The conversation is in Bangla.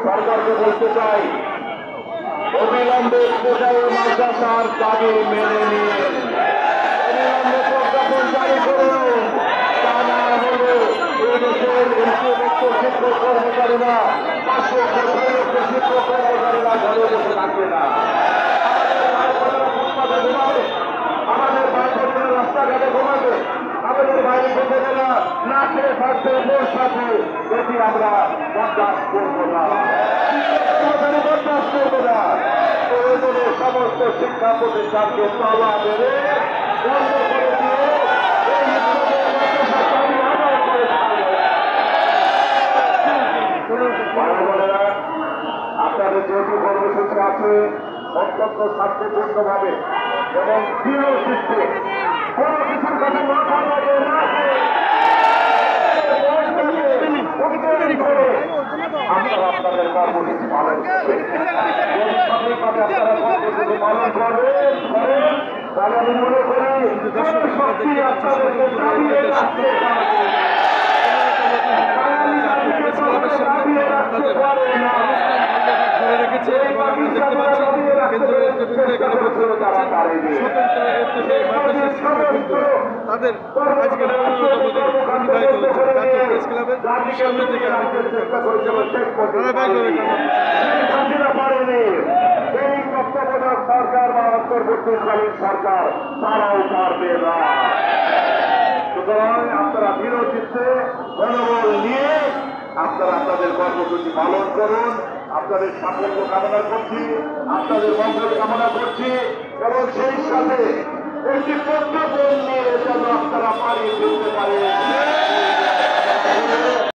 সরকারকে বলতে চাই, অবিলম্বে কোটায় মাদ্রাসার দাবি মেনে নিয়ে অবিলম্বে প্রজ্ঞাপন জারি করুন। তা না হলে এই দেশের শিক্ষক কর্মচারীরা 500 শিক্ষক কর্মচারীরা ঘরে বসে থাকবে না। আমাদের ভাই বোনেরা রাস্তাঘাটে ঘুমাবে, আমাদের ভাই বোনেরা না খেয়ে থাকবে মোর সাথে, এটি আমরা বরদাস্ত করবো না, বরদাস্ত করবো না। প্রয়োজনে সমস্ত শিক্ষা প্রতিষ্ঠানকে তালা মেরে বন্ধ করে দিয়ে আপনাদের যেহেতু কর্মসূচি আছে অত্যন্ত শান্তিপূর্ণভাবে এবং দৃঢ় চিত্তে কোন কিছুর কাছে মাথা লাগে না আপনারা আপনাদের কর্মসূচি পালন করবেন। আপনারা কর্মসূচি পালন করবেন তাহলে আমি মনে করি শক্তি আপনাদেরকে দাঁড়িয়ে রাখতে পারে না। তাদের আজকে প্রেস ক্লাবের সামনে থেকে সরকার বা অন্তর্বর্তীকালীন সরকার তারাও পারবে না। সুতরাং আপনারা দৃঢ় চিত্তে মনোবল নিয়ে আপনারা আপনাদের কর্মসূচি পালন করুন। আপনাদের সাফল্য কামনা করছি, আপনাদের মঙ্গল কামনা করছি এবং সেই সাথে একটি প্রজ্ঞাপন নিয়ে যেন আপনারা পালিয়ে ফেলতে পারেন।